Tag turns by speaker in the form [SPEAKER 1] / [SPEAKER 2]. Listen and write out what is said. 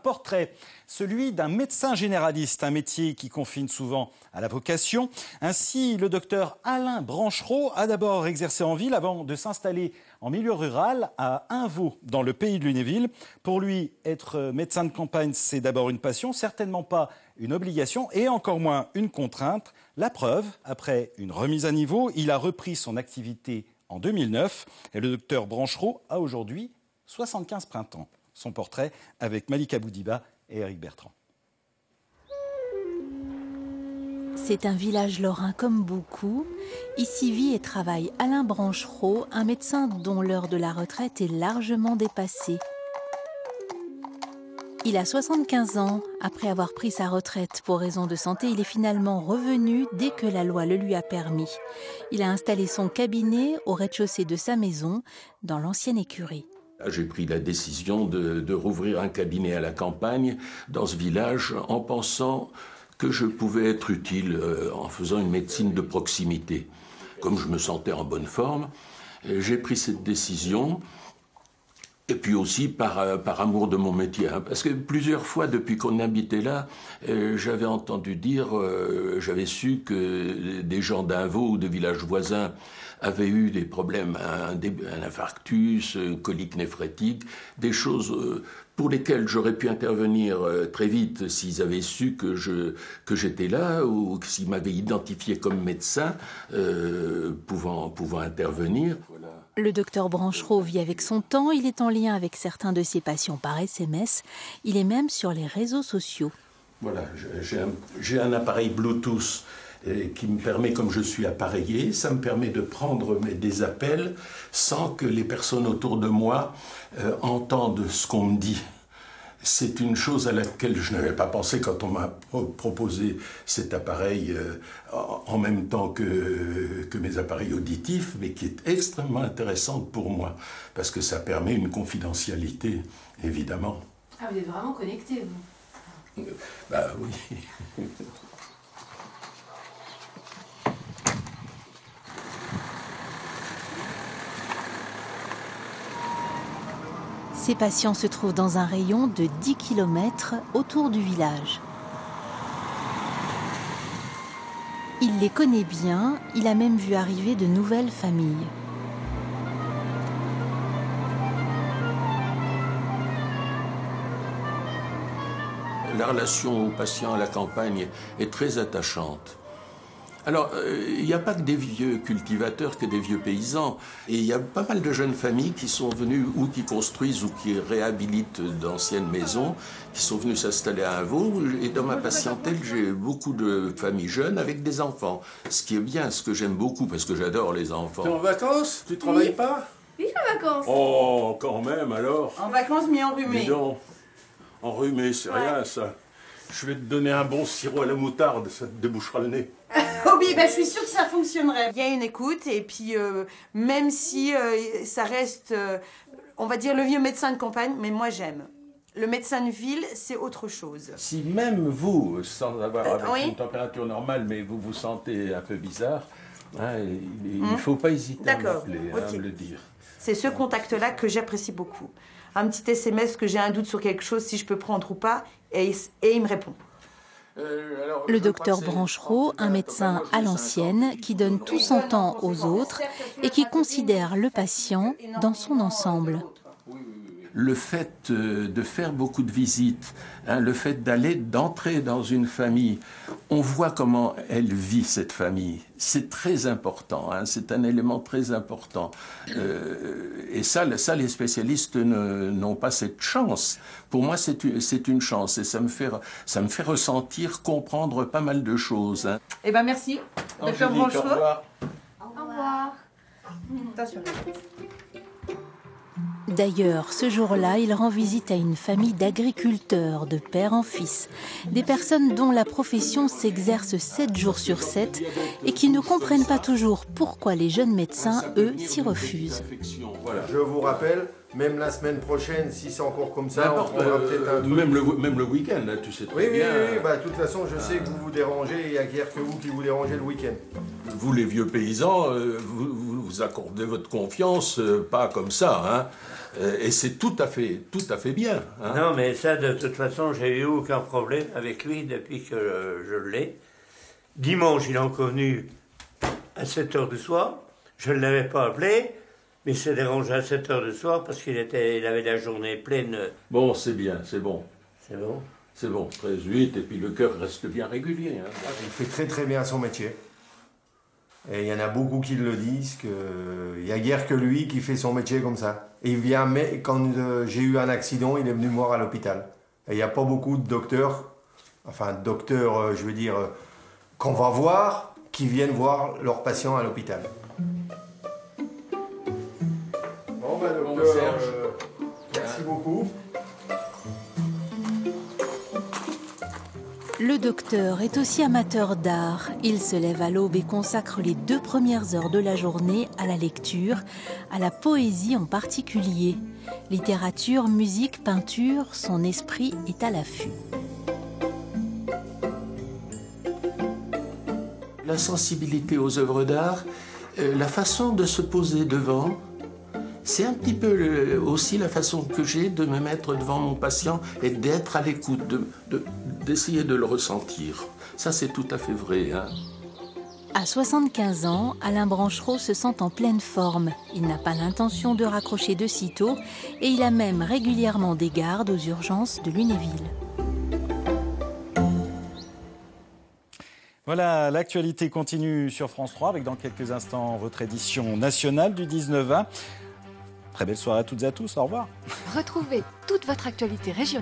[SPEAKER 1] portrait, celui d'un médecin généraliste, un métier qui confine souvent à la vocation. Ainsi, le docteur Alain Branchereau a d'abord exercé en ville avant de s'installer en milieu rural à Invaux, dans le pays de Lunéville. Pour lui, être médecin de campagne, c'est d'abord une passion, certainement pas une obligation et encore moins une contrainte. La preuve, après une remise à niveau, il a repris son activité en 2009 et le docteur Branchereau a aujourd'hui 75 printemps. Son portrait avec Malika Boudiba et Éric Bertrand.
[SPEAKER 2] C'est un village lorrain comme beaucoup. Ici vit et travaille Alain Branchereau, un médecin dont l'heure de la retraite est largement dépassée. Il a 75 ans. Après avoir pris sa retraite pour raison de santé, il est finalement revenu dès que la loi le lui a permis. Il a installé son cabinet au rez-de-chaussée de sa maison, dans l'ancienne écurie.
[SPEAKER 3] J'ai pris la décision de rouvrir un cabinet à la campagne, dans ce village, en pensant que je pouvais être utile en faisant une médecine de proximité. Comme je me sentais en bonne forme, j'ai pris cette décision. Et puis aussi par amour de mon métier. Parce que plusieurs fois, depuis qu'on habitait là, j'avais entendu dire, j'avais su que des gens d'Invaux ou de villages voisins avaient eu des problèmes, un infarctus, colique néphrétique, des choses pour lesquelles j'aurais pu intervenir très vite s'ils avaient su que j'étais là ou s'ils m'avaient identifié comme médecin pouvant intervenir. Voilà.
[SPEAKER 2] Le docteur Branchereau vit avec son temps, il est en lien avec certains de ses patients par SMS, il est même sur les réseaux sociaux.
[SPEAKER 3] Voilà, j'ai un appareil Bluetooth qui me permet, comme je suis appareillé, ça me permet de prendre des appels sans que les personnes autour de moi entendent ce qu'on me dit. C'est une chose à laquelle je n'avais pas pensé quand on m'a proposé cet appareil en même temps que mes appareils auditifs, mais qui est extrêmement intéressante pour moi, parce que ça permet une confidentialité, évidemment.
[SPEAKER 4] Ah, vous êtes vraiment connecté, vous?
[SPEAKER 3] Bah oui.
[SPEAKER 2] Ces patients se trouvent dans un rayon de 10 km autour du village. Il les connaît bien, il a même vu arriver de nouvelles familles.
[SPEAKER 3] La relation aux patients à la campagne est très attachante. Alors, il n'y a pas que des vieux cultivateurs, que des vieux paysans. Et il y a pas mal de jeunes familles qui sont venues, ou qui construisent, ou qui réhabilitent d'anciennes maisons, qui sont venues s'installer à Invaux. Et dans ma patientèle, j'ai beaucoup de familles jeunes avec des enfants. Ce qui est bien, ce que j'aime beaucoup, parce que j'adore les enfants.
[SPEAKER 5] T'es en vacances? Tu travailles pas?
[SPEAKER 4] Oui, je suis en vacances.
[SPEAKER 3] Oh, quand même, alors.
[SPEAKER 6] En vacances, mais enrhumé.
[SPEAKER 3] Dis donc, enrhumé, c'est rien, ça. Je vais te donner un bon sirop à la moutarde, ça te débouchera le nez.
[SPEAKER 6] Oh oui, ben, je suis sûre que ça fonctionnerait. Il y a une écoute, et puis même si ça reste, on va dire, le vieux médecin de campagne, mais moi j'aime. Le médecin de ville, c'est autre chose.
[SPEAKER 3] Si même vous, sans avoir avec
[SPEAKER 6] oui.
[SPEAKER 3] une température normale, mais vous vous sentez un peu bizarre, hein, il ne faut pas hésiter à m'appeler, à me le dire.
[SPEAKER 6] C'est ce contact-là que j'apprécie beaucoup. Un petit SMS que j'ai un doute sur quelque chose, si je peux prendre ou pas, et il me répond.
[SPEAKER 2] Le docteur Branchereau, un médecin à l'ancienne, qui donne tout son temps aux autres et qui considère le patient dans son ensemble.
[SPEAKER 3] Le fait de faire beaucoup de visites, hein, le fait d'entrer dans une famille, on voit comment elle vit, cette famille. C'est très important, hein, c'est un élément très important. Et ça, les spécialistes n'ont pas cette chance. Pour moi, c'est une chance et ça me fait ressentir, comprendre pas mal de choses. Hein.
[SPEAKER 6] Eh ben merci, docteur Branchereau.
[SPEAKER 3] Au revoir.
[SPEAKER 4] Au revoir.
[SPEAKER 6] Attention.
[SPEAKER 2] D'ailleurs, ce jour-là, il rend visite à une famille d'agriculteurs, de père en fils. Des personnes dont la profession s'exerce 7 jours sur 7 et qui ne comprennent pas toujours pourquoi les jeunes médecins, eux, s'y refusent.
[SPEAKER 5] Je vous rappelle, même la semaine prochaine, si c'est encore comme ça, on prendra peut-être un truc.
[SPEAKER 3] Même le week-end, là, tu sais très
[SPEAKER 5] Oui,
[SPEAKER 3] bien.
[SPEAKER 5] oui, bah, de toute façon, je sais que vous vous dérangez, et il n'y a guère que vous qui vous dérangez le week-end.
[SPEAKER 3] Vous, les vieux paysans, vous vous accordez votre confiance, pas comme ça, hein. Et c'est tout à fait bien. Hein.
[SPEAKER 7] Non, mais ça, de toute façon, j'ai eu aucun problème avec lui depuis que je l'ai. Dimanche, il est encore venu à 7h du soir. Je ne l'avais pas appelé, mais il s'est dérangé à 7h du soir parce qu'il avait la journée pleine.
[SPEAKER 3] Bon, c'est bien, c'est bon.
[SPEAKER 7] C'est bon?
[SPEAKER 3] C'est bon, 13-8, et puis le cœur reste bien régulier. Hein.
[SPEAKER 5] Il fait très très bien son métier. Et il y en a beaucoup qui le disent, qu'il n'y a guère que lui qui fait son métier comme ça. Et il vient, mais quand j'ai eu un accident, il est venu me voir à l'hôpital. Et il n'y a pas beaucoup de docteurs, je veux dire, qu'on va voir, qui viennent voir leurs patients à l'hôpital. Bon, ben, docteur,
[SPEAKER 3] Serge.
[SPEAKER 5] merci beaucoup.
[SPEAKER 2] Le docteur est aussi amateur d'art. Il se lève à l'aube et consacre les 2 premières heures de la journée à la lecture, à la poésie en particulier. Littérature, musique, peinture, son esprit est à l'affût.
[SPEAKER 3] La sensibilité aux œuvres d'art, la façon de se poser devant, c'est un petit peu aussi la façon que j'ai de me mettre devant mon patient et d'être à l'écoute, d'essayer de le ressentir. Ça, c'est tout à fait vrai. Hein.
[SPEAKER 2] À 75 ans, Alain Branchereau se sent en pleine forme. Il n'a pas l'intention de raccrocher de sitôt et il a même régulièrement des gardes aux urgences de Lunéville.
[SPEAKER 1] Voilà, l'actualité continue sur France 3 avec dans quelques instants votre édition nationale du 19-20. Très belle soirée à toutes et à tous, au revoir.
[SPEAKER 8] Retrouvez toute votre actualité régionale